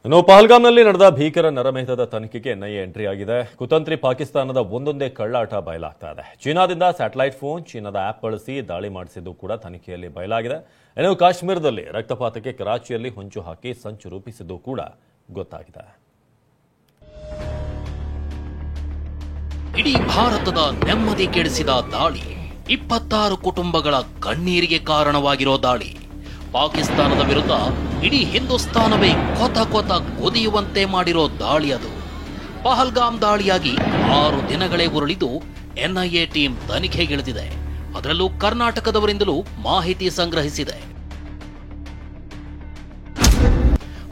ಇನ್ನು ಪಹಲ್ಗಾಮ್ನಲ್ಲಿ ನಡೆದ ಭೀಕರ ನರಮೇಧದ ತನಿಖೆಗೆ ಎನ್ಐಎ ಎಂಟ್ರಿ ಆಗಿದೆ. ಕುತಂತ್ರಿ ಪಾಕಿಸ್ತಾನದ ಒಂದೊಂದೇ ಕಳ್ಳಾಟ ಬಯಲಾಗ್ತಾ ಇದೆ. ಚೀನಾದಿಂದ ಸ್ಯಾಟಲೈಟ್ ಫೋನ್, ಚೀನಾದ ಆಪ್ ಬಳಸಿ ದಾಳಿ ಮಾಡಿಸಿದ್ದು ಕೂಡ ತನಿಖೆಯಲ್ಲಿ ಬಯಲಾಗಿದೆ. ಇನ್ನು ಕಾಶ್ಮೀರದಲ್ಲಿ ರಕ್ತಪಾತಕ್ಕೆ ಕರಾಚಿಯಲ್ಲಿ ಹೊಂಚು ಹಾಕಿ ಸಂಚು ರೂಪಿಸಿದ್ದು ಕೂಡ ಗೊತ್ತಾಗಿದೆ. ಇಡೀ ಭಾರತದ ನೆಮ್ಮದಿ ಕೆಡಿಸಿದ ದಾಳಿ, 26 ಕುಟುಂಬಗಳ ಕಣ್ಣೀರಿಗೆ ಕಾರಣವಾಗಿರೋ ದಾಳಿ, ಪಾಕಿಸ್ತಾನದ ವಿರುದ್ಧ ಇಡೀ ಹಿಂದೂಸ್ತಾನವೇ ಕೊತ ಕೊತ ಕುದಿಯುವಂತೆ ಮಾಡಿರೋ ದಾಳಿ ಅದು. ಪಹಲ್ಗಾಮ್ ದಾಳಿಯಾಗಿ 6 ದಿನಗಳೇ ಉರುಳಿದು ಎನ್ಐಎ ಟೀಮ್ ತನಿಖೆಗಿಳಿದಿದೆ. ಅದರಲ್ಲೂ ಕರ್ನಾಟಕದವರಿಂದಲೂ ಮಾಹಿತಿ ಸಂಗ್ರಹಿಸಿದೆ.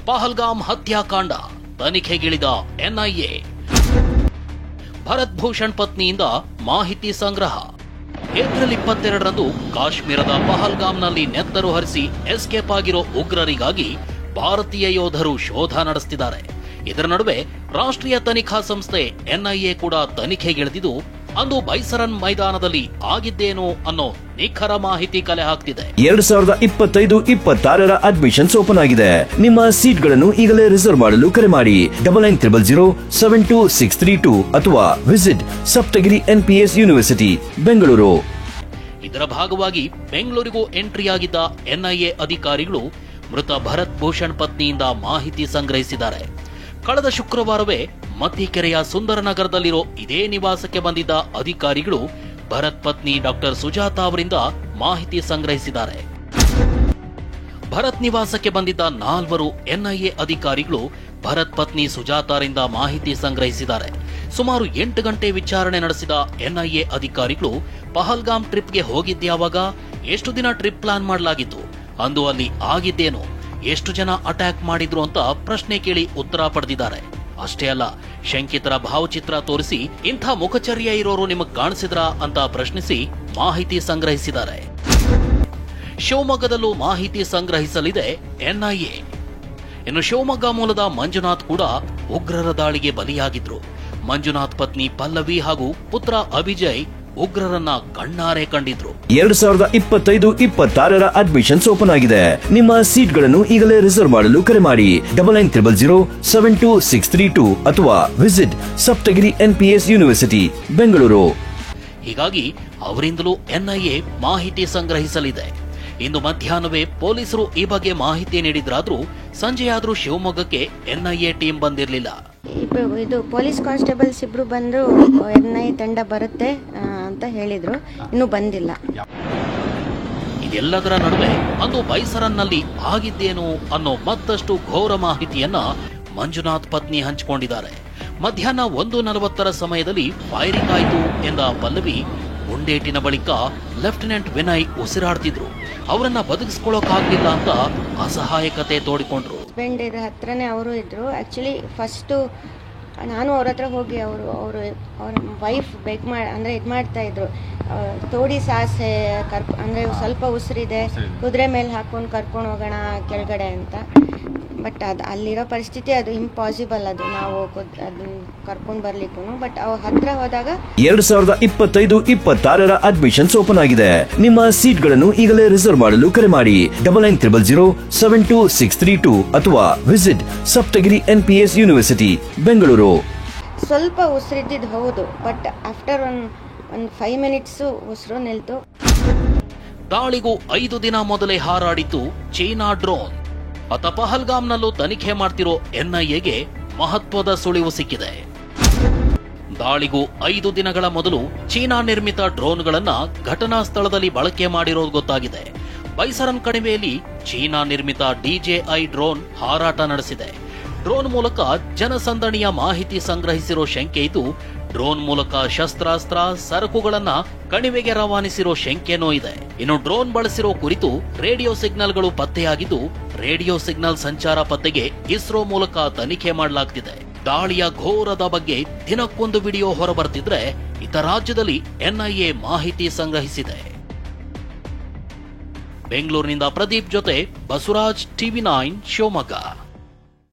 ಪಹಲ್ಗಾಮ್ ಹತ್ಯಾಕಾಂಡ ತನಿಖೆಗಿಳಿದ ಎನ್ಐಎ. ಭರತ್ ಭೂಷಣ್ ಪತ್ನಿಯಿಂದ ಮಾಹಿತಿ ಸಂಗ್ರಹ. ಏಪ್ರಿಲ್ 22ರಂದು ಕಾಶ್ಮೀರದ ಪಹಲ್ಗಾಮ್ನಲ್ಲಿ ನೆತ್ತರು ಹರಿಸಿ ಎಸ್ಕೇಪ್ ಆಗಿರೋ ಉಗ್ರರಿಗಾಗಿ ಭಾರತೀಯ ಯೋಧರು ಶೋಧ ನಡೆಸುತ್ತಿದ್ದಾರೆ. ಇದರ ನಡುವೆ ರಾಷ್ಟ್ರೀಯ ತನಿಖಾ ಸಂಸ್ಥೆ ಎನ್ಐಎ ಕೂಡ ತನಿಖೆಗಿಳಿದಿದ್ದು ಅಂದು ಬೈಸರನ್ ಮೈದಾನದಲ್ಲಿ ಆಗಿದ್ದೇನೋ ಅನ್ನೋ ನಿಖರ ಮಾಹಿತಿ ಕಲೆ ಹಾಕ್ತಿದೆ. 2025-26 ಅಡ್ಮಿಷನ್ಸ್ ಓಪನ್ ಆಗಿದೆ. ನಿಮ್ಮ ಸೀಟ್ಗಳನ್ನು ಈಗಲೇ ರಿಸರ್ವ್ ಮಾಡಲು ಕರೆ ಮಾಡಿ 9900072632 ಅಥವಾ visit Saptagiri NPS university Bengaluru. ಇದರ ಭಾಗವಾಗಿ ಬೆಂಗಳೂರಿಗೂ ಎಂಟ್ರಿ ಆಗಿದ್ದ ಎನ್ಐಎ ಅಧಿಕಾರಿಗಳು ಮೃತ ಭರತ್ ಭೂಷಣ್ ಪತ್ನಿಯಿಂದ ಮಾಹಿತಿ ಸಂಗ್ರಹಿಸಿದ್ದಾರೆ. ಕಳೆದ ಶುಕ್ರವಾರವೇ ಮತ್ತಿಕೆರೆಯ ಸುಂದರನಗರದಲ್ಲಿರೋ ಇದೇ ನಿವಾಸಕ್ಕೆ ಬಂದಿದ್ದ ಅಧಿಕಾರಿಗಳು ಭರತ್ ಪತ್ನಿ ಡಾಕ್ಟರ್ ಸುಜಾತಾ ಅವರಿಂದ ಮಾಹಿತಿ ಸಂಗ್ರಹಿಸಿದ್ದಾರೆ. ಭರತ್ ನಿವಾಸಕ್ಕೆ ಬಂದಿದ್ದ 4 ಎನ್ಐಎ ಅಧಿಕಾರಿಗಳು ಭರತ್ ಪತ್ನಿ ಸುಜಾತಾರಿಂದ ಮಾಹಿತಿ ಸಂಗ್ರಹಿಸಿದ್ದಾರೆ. ಸುಮಾರು 8 ಗಂಟೆ ವಿಚಾರಣೆ ನಡೆಸಿದ ಎನ್ಐಎ ಅಧಿಕಾರಿಗಳು ಪಹಲ್ಗಾಮ್ ಟ್ರಿಪ್ಗೆ ಹೋಗಿದ್ಯಾವಾಗ, ಎಷ್ಟು ದಿನ ಟ್ರಿಪ್ ಪ್ಲಾನ್ ಮಾಡಲಾಗಿತ್ತು, ಅಂದು ಅಲ್ಲಿ ಆಗಿದ್ದೇನು, ಎಷ್ಟು ಜನ ಅಟ್ಯಾಕ್ ಮಾಡಿದ್ರು ಅಂತ ಪ್ರಶ್ನೆ ಕೇಳಿ ಉತ್ತರ ಪಡೆದಿದ್ದಾರೆ. ಅಷ್ಟೇ ಅಲ್ಲ, ಶಂಕಿತರ ಭಾವಚಿತ್ರ ತೋರಿಸಿ ಇಂಥ ಮುಖಚರ್ಯ ಇರೋರು ನಿಮಗೆ ಕಾಣಿಸಿದ್ರ ಅಂತ ಪ್ರಶ್ನಿಸಿ ಮಾಹಿತಿ ಸಂಗ್ರಹಿಸಿದ್ದಾರೆ. ಶಿವಮೊಗ್ಗದಲ್ಲೂ ಮಾಹಿತಿ ಸಂಗ್ರಹಿಸಲಿದೆ ಎನ್ಐಎ. ಇನ್ನು ಶಿವಮೊಗ್ಗ ಮೂಲದ ಮಂಜುನಾಥ್ ಕೂಡ ಉಗ್ರರ ದಾಳಿಗೆ ಬಲಿಯಾಗಿದ್ರು. ಮಂಜುನಾಥ್ ಪತ್ನಿ ಪಲ್ಲವಿ ಹಾಗೂ ಪುತ್ರ ಅಭಿಜಯ್ ಉಗ್ರರನ್ನ ಕಣ್ಣಾರೆ ಕಂಡಿದ್ರು. 2025-26 ಅಡ್ಮಿಷನ್ಸ್ ಓಪನ್ ಆಗಿದೆ. ನಿಮ್ಮ ಸೀಟ್ಗಳನ್ನು ಈಗಲೇ ರಿಸರ್ವ್ ಮಾಡಲು ಕರೆ ಮಾಡಿ 9900072632 ಅಥವಾ visit Saptagiri NPS university Bengaluru. ಹೀಗಾಗಿ ಅವರಿಂದಲೂ ಎನ್ಐಎ ಮಾಹಿತಿ ಸಂಗ್ರಹಿಸಲಿದೆ. ಇಂದು ಮಧ್ಯಾಹ್ನವೇ ಪೊಲೀಸರು ಈ ಬಗ್ಗೆ ಮಾಹಿತಿ ನೀಡಿದ್ರಾದ್ರೂ ಸಂಜೆಯಾದ್ರೂ ಶಿವಮೊಗ್ಗಕ್ಕೆ ಎನ್ಐಎ ಟೀಮ್ ಬಂದಿರಲಿಲ್ಲ. ಇದು ಪೊಲೀಸ್ ಕಾನ್ಸ್ಟೇಬಲ್ಸ್ ಇಬ್ರು ಬಂದ್ರು ಎನ್ಐಎ ತಂಡ ಬರುತ್ತೆ ಅಂತ ಹೇಳಿದ್ರು, ಇನ್ನೂ ಬಂದಿಲ್ಲ. ಇದೆಲ್ಲದರ ನಡುವೆ ಅಂದು ಬೈಸರನ್ನಲ್ಲಿ ಆಗಿದ್ದೇನು ಅನ್ನೋ ಮತ್ತಷ್ಟು ಘೋರ ಮಾಹಿತಿಯನ್ನ ಮಂಜುನಾಥ್ ಪತ್ನಿ ಹಂಚಿಕೊಂಡಿದ್ದಾರೆ. ಮಧ್ಯಾಹ್ನ 1:40 ಸಮಯದಲ್ಲಿ ಫೈರಿಂಗ್ ಆಯಿತು ಎಂದ ಪಲ್ಲವಿ, ಗುಂಡೇಟಿನ ಬಳಿಕ ಲೆಫ್ಟಿನೆಂಟ್ ವಿನಯ್ ಉಸಿರಾಡ್ತಿದ್ರು, ಅವರನ್ನ ಬದುಕಿಸ್ಕೊಳ್ಳೋಕಾಗ್ಲಿಲ್ಲ ಅಂತ ಅಸಹಾಯಕತೆ ತೋಡಿಕೊಂಡ್ರು. ಹಸ್ಬೆಂಡ್ ಹತ್ರನೇ ಅವರು ಇದ್ರು. ಆಕ್ಚುಲಿ ಫಸ್ಟ್ ನಾನು ಅವ್ರ ಹತ್ರ ಹೋಗಿ ಅವ್ರ ವೈಫ್ ಬೆಗ್ ಅಂದರೆ ಇದು ಮಾಡ್ತಾ ಇದ್ರು, ತೋಡಿ ಸಾಸೆ ಅಂದರೆ ಸ್ವಲ್ಪ ಉಸಿರಿದೆ, ಕುದುರೆ ಮೇಲೆ ಹಾಕೊಂಡು ಕರ್ಕೊಂಡು ಹೋಗೋಣ ಕೆಳಗಡೆ ಅಂತ. ಬಟ್ ಅಲ್ಲಿರೋ ಪರಿಸ್ಥಿತಿ ಅದು ಇಂಪಾಸಿಬಲ್, ಅದು ನಾವು ಅದನ್ನ ಕರ್ಕೊಂಡು ಬರ್ಲಿಕ್ಕೂ. ಬಟ್ ಅವ್ರ ಹತ್ರ ಹೋದಾಗ 2025-26 ಅಡ್ಮಿಷನ್ಸ್ ಓಪನ್ ಆಗಿದೆ. ನಿಮ್ಮ ಸೀಟ್ಗಳನ್ನು ಈಗಲೇ ರಿಸರ್ವ್ ಮಾಡಲು ಕರೆ ಮಾಡಿ 9900072632 ಅಥವಾ visit Saptagiri NPS university Bengaluru. ಸ್ವಲ್ಪ ಉಸಿರಿದ್ದಿದ್ದು ಹೌದು, ಬಟ್ ಆಫ್ಟರ್ ಒಂದು 5 ಮಿನಿಟ್ಸು ಉಸಿರು ನಿಲ್ತು. ದಾಳಿಗೂ 5 ದಿನ ಮೊದಲೇ ಹಾರಾಡಿತು ಚೀನಾ ಡ್ರೋನ್. ಅತ ಪಹಲ್ಗಾಮ್ನಲ್ಲೂ ತನಿಖೆ ಮಾಡ್ತಿರೋ ಎನ್ಐಎಗೆ ಮಹತ್ವದ ಸುಳಿವು ಸಿಕ್ಕಿದೆ. ದಾಳಿಗೂ 5 ದಿನಗಳ ಮೊದಲು ಚೀನಾ ನಿರ್ಮಿತ ಡ್ರೋನ್ಗಳನ್ನ ಘಟನಾ ಸ್ಥಳದಲ್ಲಿ ಬಳಕೆ ಮಾಡಿರೋದು ಗೊತ್ತಾಗಿದೆ. ಬೈಸರನ್ ಕಣಿವೆಯಲ್ಲಿ ಚೀನಾ ನಿರ್ಮಿತ DJI ಡ್ರೋನ್ ಹಾರಾಟ ನಡೆಸಿದೆ. ಡ್ರೋನ್ ಮೂಲಕ ಜನಸಂದಣಿಯ ಮಾಹಿತಿ ಸಂಗ್ರಹಿಸಿರೋ ಶಂಕೆ ಇದ್ದು, ಡ್ರೋನ್ ಮೂಲಕ ಶಸ್ತ್ರಾಸ್ತ್ರ ಸರಕುಗಳನ್ನ ಕಣಿವೆಗೆ ರವಾನಿಸಿರೋ ಶಂಕೆನೂ ಇದೆ. ಇನ್ನು ಡ್ರೋನ್ ಬಳಸಿರೋ ಕುರಿತು ರೇಡಿಯೋ ಸಿಗ್ನಲ್ಗಳು ಪತ್ತೆಯಾಗಿದ್ದು, ರೇಡಿಯೋ ಸಿಗ್ನಲ್ ಸಂಚಾರ ಪತ್ತೆಗೆ ಇಸ್ರೋ ಮೂಲಕ ತನಿಖೆ ಮಾಡಲಾಗ್ತಿದೆ. ದಾಳಿಯ ಘೋರದ ಬಗ್ಗೆ ದಿನಕ್ಕೊಂದು ವಿಡಿಯೋ ಹೊರಬರ್ತಿದ್ರೆ ಇತ ರಾಜ್ಯದಲ್ಲಿ ಎನ್ಐಎ ಮಾಹಿತಿ ಸಂಗ್ರಹಿಸಿದೆ. ಬೆಂಗಳೂರಿನಿಂದ ಪ್ರದೀಪ್ ಜೊತೆ ಬಸವರಾಜ್, TV9 ಶಿವಮೊಗ್ಗ.